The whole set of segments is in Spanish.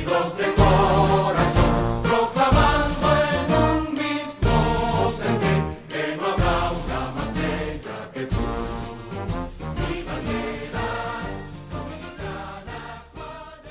amigos de corazón, proclamando en un mismo sentir que no habrá una más bella que tú. Mi bandera dominicana.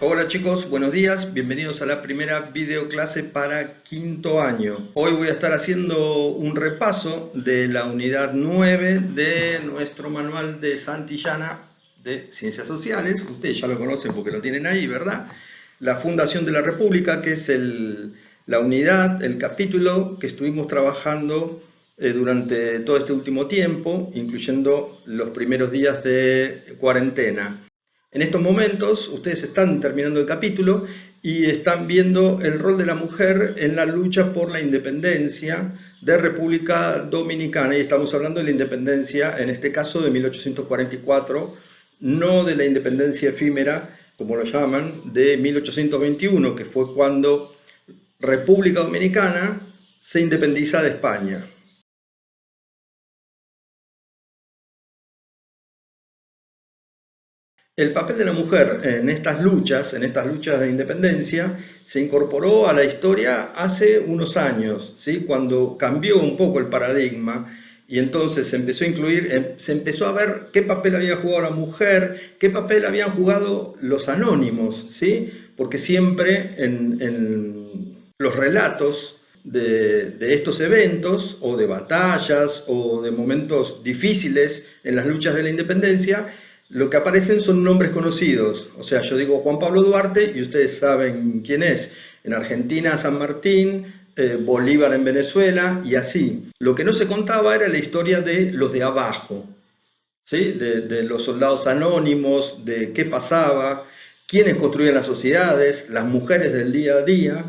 Hola chicos, buenos días, bienvenidos a la primera videoclase para quinto año. Hoy voy a estar haciendo un repaso de la unidad 9 de nuestro manual de Santillana de Ciencias Sociales. Ustedes ya lo conocen porque lo tienen ahí, ¿verdad? La Fundación de la República, que es la unidad, el capítulo que estuvimos trabajando durante todo este último tiempo, incluyendo los primeros días de cuarentena. En estos momentos ustedes están terminando el capítulo y están viendo el rol de la mujer en la lucha por la independencia de República Dominicana, y estamos hablando de la independencia, en este caso de 1844, no de la independencia efímera, como lo llaman, de 1821, que fue cuando República Dominicana se independiza de España. El papel de la mujer en estas luchas de independencia, se incorporó a la historia hace unos años, ¿sí? Cuando cambió un poco el paradigma y entonces se empezó a incluir, se empezó a ver qué papel había jugado la mujer, qué papel habían jugado los anónimos, ¿sí? Porque siempre en los relatos de estos eventos, o de batallas, o de momentos difíciles en las luchas de la independencia, lo que aparecen son nombres conocidos. O sea, yo digo Juan Pablo Duarte y ustedes saben quién es. En Argentina, San Martín, Bolívar en Venezuela y así. Lo que no se contaba era la historia de los de abajo, ¿sí? De los soldados anónimos, de qué pasaba, quiénes construían las sociedades, las mujeres del día a día.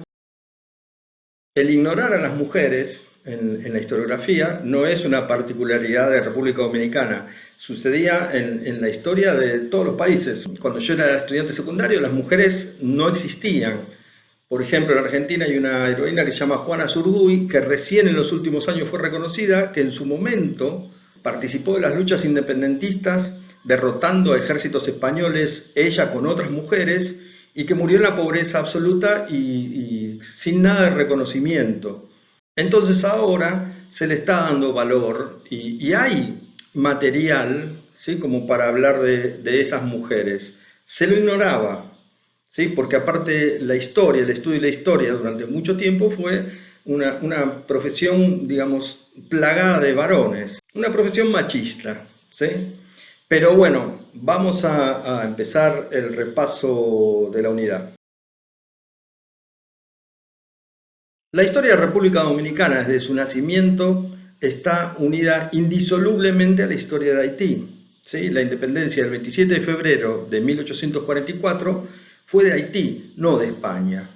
El ignorar a las mujeres en la historiografía no es una particularidad de República Dominicana. Sucedía en la historia de todos los países. Cuando yo era estudiante secundario, las mujeres no existían. Por ejemplo, en Argentina hay una heroína que se llama Juana Zurduy, que recién en los últimos años fue reconocida, que en su momento participó de las luchas independentistas, derrotando a ejércitos españoles, ella con otras mujeres, y que murió en la pobreza absoluta y sin nada de reconocimiento. Entonces ahora se le está dando valor y hay material, ¿sí? Como para hablar de esas mujeres. Se lo ignoraba, ¿sí? Porque aparte la historia, el estudio de la historia durante mucho tiempo fue una profesión, digamos, plagada de varones, una profesión machista, ¿sí? Pero bueno, vamos a empezar el repaso de la unidad. La historia de República Dominicana desde su nacimiento está unida indisolublemente a la historia de Haití, ¿sí? La independencia del 27 de febrero de 1844 fue de Haití, no de España.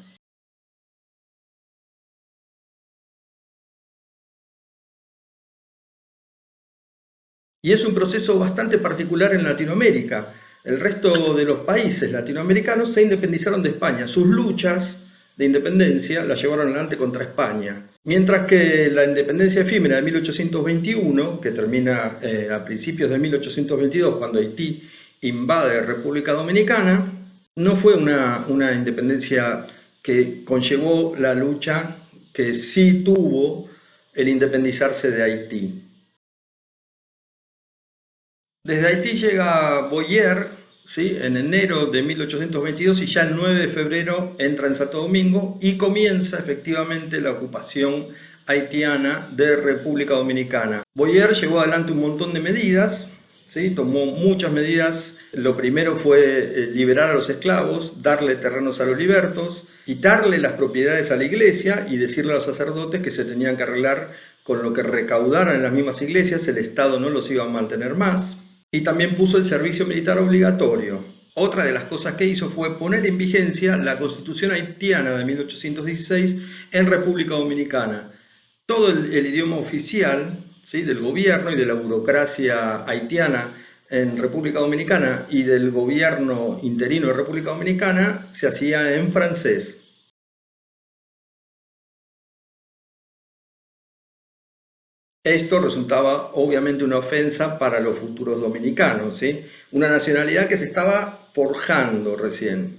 Y es un proceso bastante particular en Latinoamérica. El resto de los países latinoamericanos se independizaron de España. Sus luchas de independencia las llevaron adelante contra España. Mientras que la independencia efímera de 1821, que termina a principios de 1822, cuando Haití invade República Dominicana, no fue una independencia que conllevó la lucha que sí tuvo el independizarse de Haití. Desde Haití llega Boyer, ¿sí? En enero de 1822, y ya el 9 de febrero entra en Santo Domingo y comienza efectivamente la ocupación haitiana de República Dominicana. Boyer llevó adelante un montón de medidas, ¿sí? Tomó muchas medidas. Lo primero fue liberar a los esclavos, darle terrenos a los libertos, quitarle las propiedades a la iglesia y decirle a los sacerdotes que se tenían que arreglar con lo que recaudaran en las mismas iglesias, el Estado no los iba a mantener más. Y también puso el servicio militar obligatorio. Otra de las cosas que hizo fue poner en vigencia la Constitución haitiana de 1816 en República Dominicana. Todo el idioma oficial, ¿sí? Del gobierno y de la burocracia haitiana en República Dominicana y del gobierno interino de República Dominicana se hacía en francés. Esto resultaba obviamente una ofensa para los futuros dominicanos, ¿sí? Una nacionalidad que se estaba forjando recién.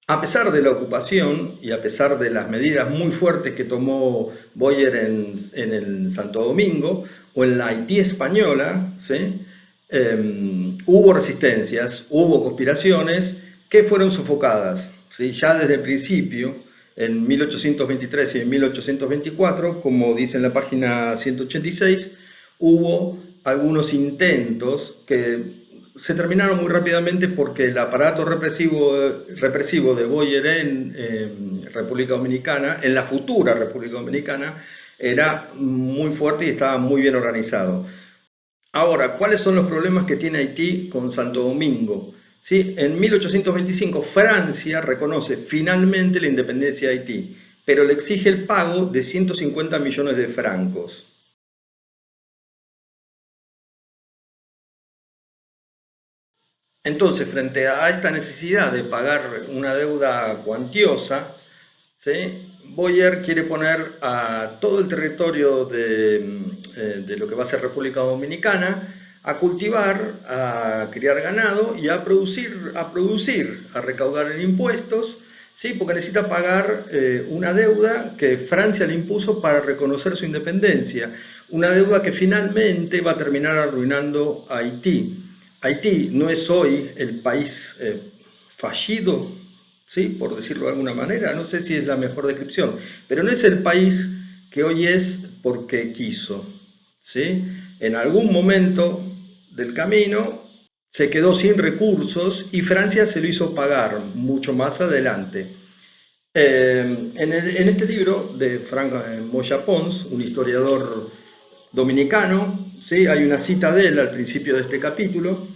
A pesar de la ocupación y a pesar de las medidas muy fuertes que tomó Boyer en el Santo Domingo o en la Haití española, ¿sí? Hubo resistencias, hubo conspiraciones que fueron sofocadas, ¿sí? Ya desde el principio, en 1823 y en 1824, como dice en la página 186, hubo algunos intentos que se terminaron muy rápidamente porque el aparato represivo de Boyer en República Dominicana, en la futura República Dominicana, era muy fuerte y estaba muy bien organizado. Ahora, ¿cuáles son los problemas que tiene Haití con Santo Domingo? ¿Sí? En 1825 Francia reconoce finalmente la independencia de Haití, pero le exige el pago de 150 millones de francos. Entonces, frente a esta necesidad de pagar una deuda cuantiosa, ¿sí? Boyer quiere poner a todo el territorio de lo que va a ser República Dominicana a cultivar, a criar ganado y a recaudar en impuestos, ¿sí? Porque necesita pagar una deuda que Francia le impuso para reconocer su independencia, una deuda que finalmente va a terminar arruinando a Haití. Haití no es hoy el país fallido, ¿sí? Por decirlo de alguna manera, no sé si es la mejor descripción, pero no es el país que hoy es porque quiso, ¿sí? En algún momento del camino se quedó sin recursos y Francia se lo hizo pagar mucho más adelante. En este libro de Frank Moya Pons, un historiador dominicano, ¿sí? Hay una cita de él al principio de este capítulo.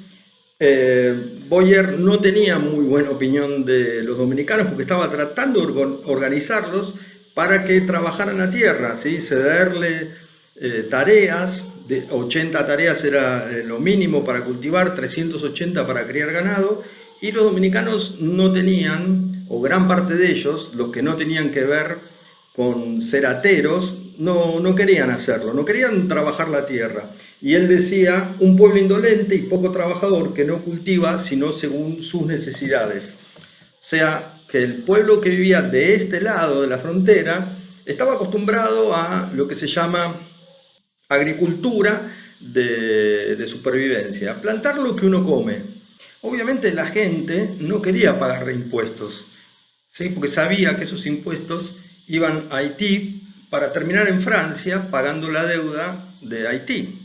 Boyer no tenía muy buena opinión de los dominicanos porque estaba tratando de organizarlos para que trabajaran la tierra, ¿sí? Cederle tareas, de 80 tareas era lo mínimo para cultivar, 380 para criar ganado, y los dominicanos no tenían, o gran parte de ellos, los que no tenían que ver con ser ateros, no querían hacerlo, no querían trabajar la tierra. Y él decía, un pueblo indolente y poco trabajador que no cultiva sino según sus necesidades. O sea, que el pueblo que vivía de este lado de la frontera estaba acostumbrado a lo que se llama agricultura de supervivencia, plantar lo que uno come. Obviamente la gente no quería pagar impuestos, ¿sí? Porque sabía que esos impuestos iban a Haití para terminar en Francia pagando la deuda de Haití.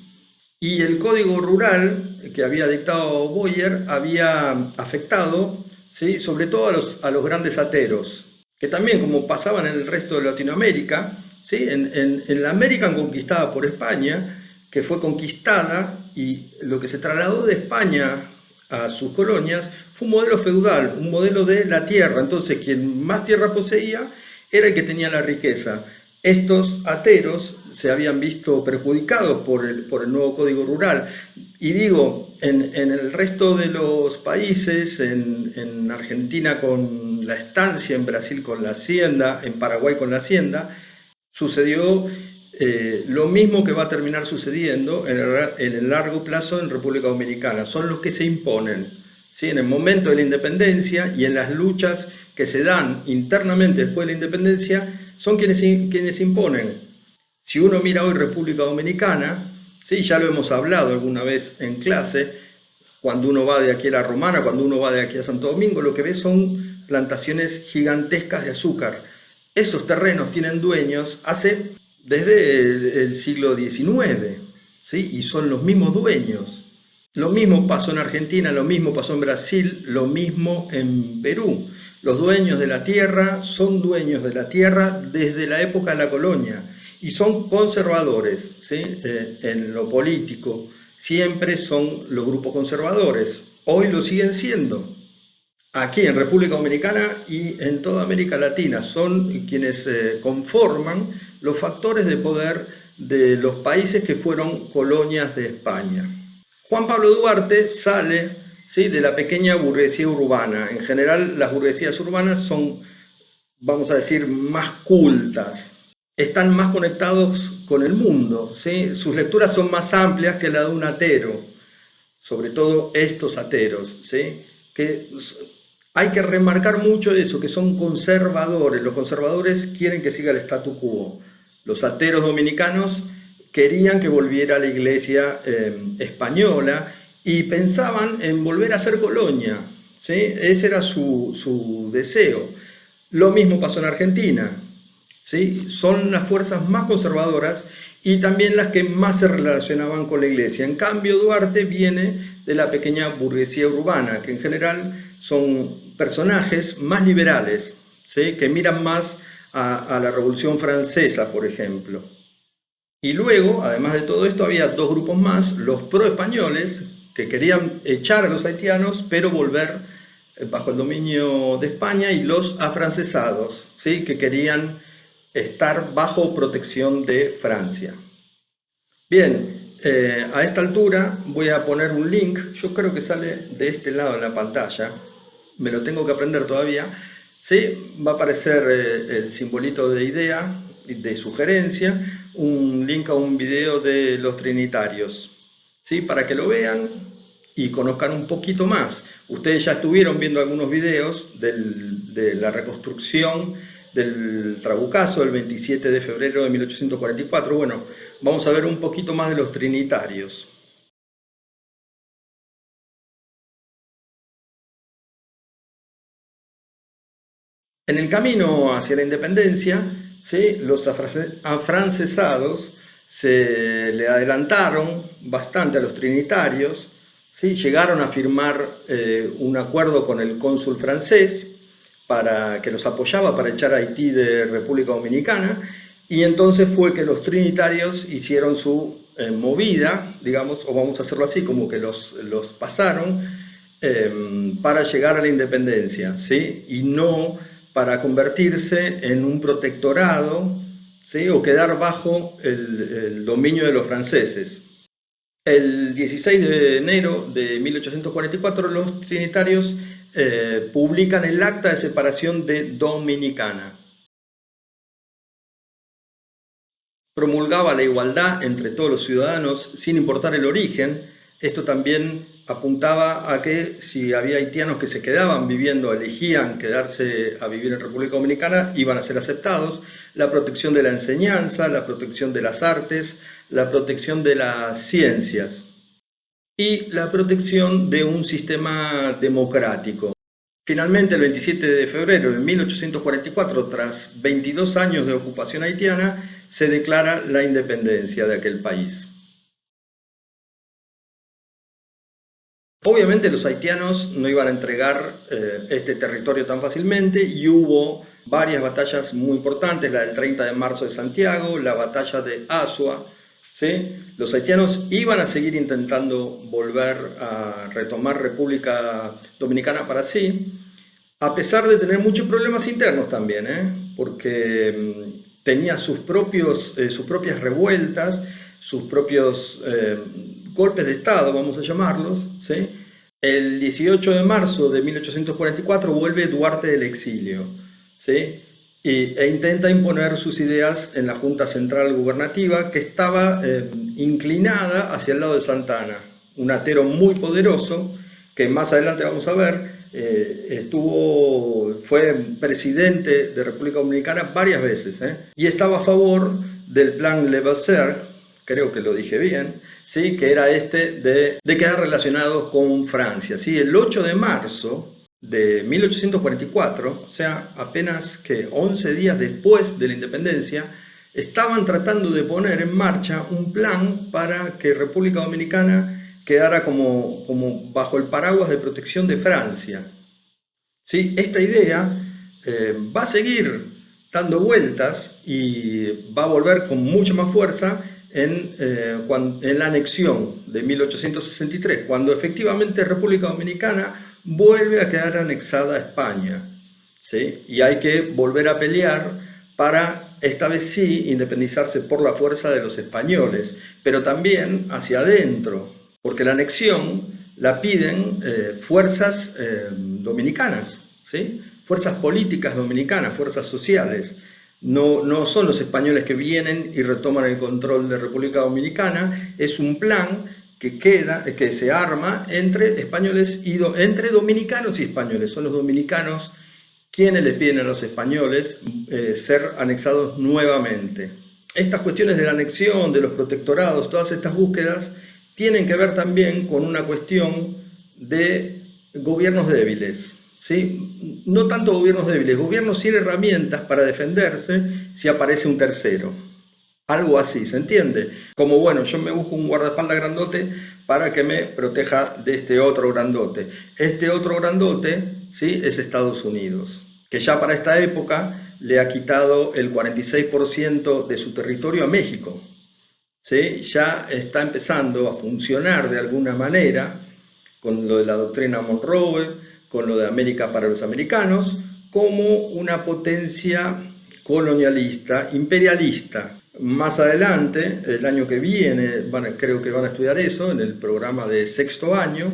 Y el código rural que había dictado Boyer había afectado, ¿sí? Sobre todo a los grandes ateros, que también, como pasaban en el resto de Latinoamérica, ¿sí? En la América conquistada por España, que fue conquistada, y lo que se trasladó de España a sus colonias fue un modelo feudal, un modelo de la tierra. Entonces, quien más tierra poseía era el que tenía la riqueza. Estos ateros se habían visto perjudicados por el nuevo Código Rural. Y digo, en el resto de los países, en Argentina con la estancia, en Brasil con la hacienda, en Paraguay con la hacienda, sucedió lo mismo que va a terminar sucediendo en el largo plazo en República Dominicana. Son los que se imponen, ¿sí? En el momento de la independencia y en las luchas que se dan internamente después de la independencia, son quienes imponen. Si uno mira hoy República Dominicana, ¿sí? Ya lo hemos hablado alguna vez en clase, cuando uno va de aquí a la Romana, cuando uno va de aquí a Santo Domingo, lo que ve son plantaciones gigantescas de azúcar. Esos terrenos tienen dueños desde el siglo XIX, ¿sí? Y son los mismos dueños. Lo mismo pasó en Argentina, lo mismo pasó en Brasil, lo mismo en Perú. Los dueños de la tierra son dueños de la tierra desde la época de la colonia y son conservadores, ¿sí? En lo político siempre son los grupos conservadores. Hoy lo siguen siendo. Aquí en República Dominicana y en toda América Latina son quienes conforman los factores de poder de los países que fueron colonias de España. Juan Pablo Duarte sale, ¿sí? De la pequeña burguesía urbana. En general las burguesías urbanas son, vamos a decir, más cultas, están más conectados con el mundo, ¿sí? Sus lecturas son más amplias que la de un atero, sobre todo estos ateros, ¿sí? Que hay que remarcar mucho eso, que son conservadores. Los conservadores quieren que siga el statu quo. Los ateros dominicanos querían que volviera a la iglesia española y pensaban en volver a ser colonia, ¿sí? Ese era su deseo. Lo mismo pasó en Argentina, ¿sí? Son las fuerzas más conservadoras y también las que más se relacionaban con la iglesia. En cambio, Duarte viene de la pequeña burguesía urbana, que en general son personajes más liberales, ¿sí? Que miran más a la Revolución Francesa, por ejemplo. Y luego, además de todo esto, había dos grupos más, los pro-españoles, que querían echar a los haitianos, pero volver bajo el dominio de España, y los afrancesados, ¿sí? Que querían estar bajo protección de Francia. Bien, a esta altura voy a poner un link, yo creo que sale de este lado en la pantalla, me lo tengo que aprender todavía, ¿sí? Va a aparecer el simbolito de idea, de sugerencia, un link a un video de los trinitarios, ¿sí? Para que lo vean y conozcan un poquito más. Ustedes ya estuvieron viendo algunos videos de la reconstrucción del Trabucazo del 27 de febrero de 1844. Bueno, vamos a ver un poquito más de los trinitarios. En el camino hacia la independencia, ¿sí? Los afrancesados se le adelantaron bastante a los trinitarios, ¿sí? Llegaron a firmar un acuerdo con el cónsul francés para que los apoyaba para echar a Haití de República Dominicana, y entonces fue que los trinitarios hicieron su movida, digamos, o vamos a hacerlo así, como que los pasaron para llegar a la independencia, ¿sí? Y no para convertirse en un protectorado, ¿sí? O quedar bajo el dominio de los franceses. El 16 de enero de 1844 los trinitarios publican el Acta de Separación de Dominicana. Promulgaba la igualdad entre todos los ciudadanos sin importar el origen. Esto también apuntaba a que si había haitianos que se quedaban viviendo, elegían quedarse a vivir en República Dominicana, iban a ser aceptados. La protección de la enseñanza, la protección de las artes, la protección de las ciencias y la protección de un sistema democrático. Finalmente, el 27 de febrero de 1844, tras 22 años de ocupación haitiana, se declara la independencia de aquel país. Obviamente los haitianos no iban a entregar este territorio tan fácilmente y hubo varias batallas muy importantes, la del 30 de marzo de Santiago, la batalla de Azua, ¿sí? Los haitianos iban a seguir intentando volver a retomar República Dominicana para sí, a pesar de tener muchos problemas internos también, porque tenía sus propias revueltas, sus propios golpes de Estado, vamos a llamarlos, ¿sí? El 18 de marzo de 1844 vuelve Duarte del exilio, ¿sí? E intenta imponer sus ideas en la Junta Central Gubernativa, que estaba inclinada hacia el lado de Santa Anna, un atero muy poderoso, que más adelante vamos a ver, fue presidente de República Dominicana varias veces, y estaba a favor del plan Levasseur, creo que lo dije bien, ¿sí? Que era de quedar relacionados con Francia, ¿sí? El 8 de marzo de 1844, o sea, apenas que 11 días después de la independencia, estaban tratando de poner en marcha un plan para que República Dominicana quedara como bajo el paraguas de protección de Francia, ¿sí? Esta idea va a seguir dando vueltas y va a volver con mucha más fuerza en la anexión de 1863, cuando efectivamente República Dominicana vuelve a quedar anexada a España, ¿sí? Y hay que volver a pelear para, esta vez sí, independizarse por la fuerza de los españoles, pero también hacia adentro, porque la anexión la piden fuerzas dominicanas, ¿sí? Fuerzas políticas dominicanas, fuerzas sociales. No son los españoles que vienen y retoman el control de República Dominicana, es un plan que se arma entre españoles entre dominicanos y españoles. Son los dominicanos quienes les piden a los españoles ser anexados nuevamente. Estas cuestiones de la anexión, de los protectorados, todas estas búsquedas, tienen que ver también con una cuestión de gobiernos débiles, ¿sí? No tanto gobiernos débiles, gobiernos sin herramientas para defenderse si aparece un tercero. Algo así, ¿se entiende? Como, bueno, yo me busco un guardaespaldas grandote para que me proteja de este otro grandote. Este otro grandote, ¿sí?, es Estados Unidos, que ya para esta época le ha quitado el 46% de su territorio a México. ¿Sí? Ya está empezando a funcionar de alguna manera con lo de la doctrina Monroe, con lo de América para los americanos, como una potencia colonialista, imperialista. Más adelante, el año que viene, creo que van a estudiar eso en el programa de sexto año,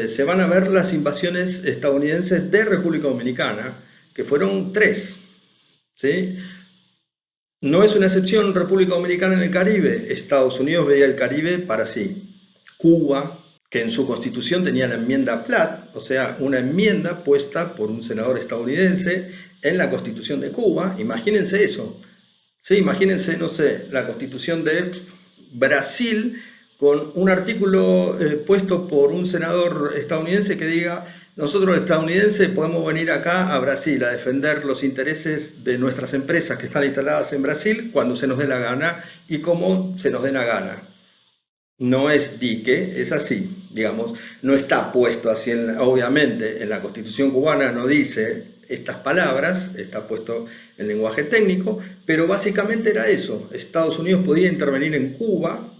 se van a ver las invasiones estadounidenses de República Dominicana, que fueron 3. ¿Sí? No es una excepción República Dominicana en el Caribe. Estados Unidos veía el Caribe para sí. Cuba, que en su constitución tenía la enmienda Platt, o sea, una enmienda puesta por un senador estadounidense en la constitución de Cuba. Imagínense eso. Sí, imagínense, no sé, la constitución de Brasil con un artículo puesto por un senador estadounidense que diga: nosotros los estadounidenses podemos venir acá a Brasil a defender los intereses de nuestras empresas que están instaladas en Brasil cuando se nos dé la gana y como se nos dé la gana. No es dique, es así, digamos, no está puesto así, obviamente en la Constitución cubana no dice estas palabras, está puesto en lenguaje técnico, pero básicamente era eso. Estados Unidos podía intervenir en Cuba,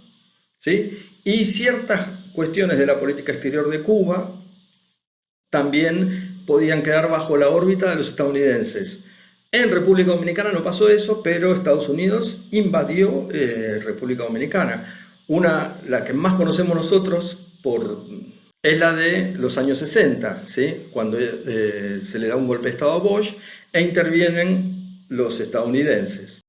¿sí?, y ciertas cuestiones de la política exterior de Cuba también podían quedar bajo la órbita de los estadounidenses. En República Dominicana no pasó eso, pero Estados Unidos invadió República Dominicana. La que más conocemos nosotros es la de los años 60, ¿sí?, cuando se le da un golpe de Estado a Bush e intervienen los estadounidenses.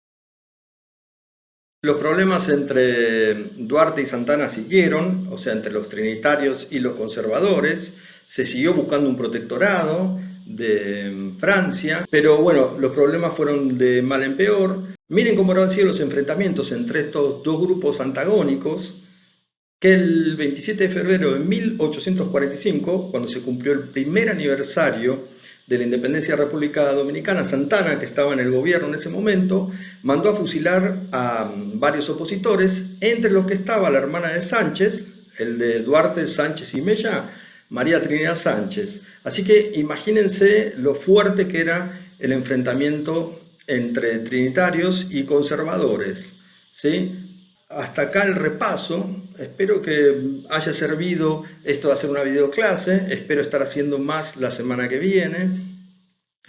Los problemas entre Duarte y Santana siguieron, o sea, entre los trinitarios y los conservadores. Se siguió buscando un protectorado de Francia, pero bueno, los problemas fueron de mal en peor. Miren cómo han sido los enfrentamientos entre estos dos grupos antagónicos, que el 27 de febrero de 1845, cuando se cumplió el primer aniversario de la independencia de la República Dominicana, Santana, que estaba en el gobierno en ese momento, mandó a fusilar a varios opositores, entre los que estaba la hermana de Sánchez, el de Duarte, Sánchez y Mella, María Trinidad Sánchez. Así que imagínense lo fuerte que era el enfrentamiento entre trinitarios y conservadores, ¿sí? Hasta acá el repaso. Espero que haya servido esto de hacer una videoclase. Espero estar haciendo más la semana que viene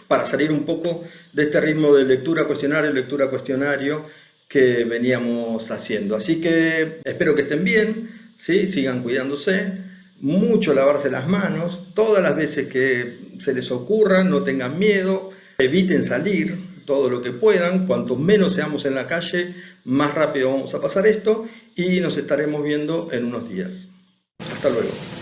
para salir un poco de este ritmo de lectura-cuestionario que veníamos haciendo. Así que espero que estén bien, ¿sí? Sigan cuidándose, mucho lavarse las manos, todas las veces que se les ocurra, no tengan miedo, eviten salir todo lo que puedan. Cuanto menos seamos en la calle, más rápido vamos a pasar esto y nos estaremos viendo en unos días. Hasta luego.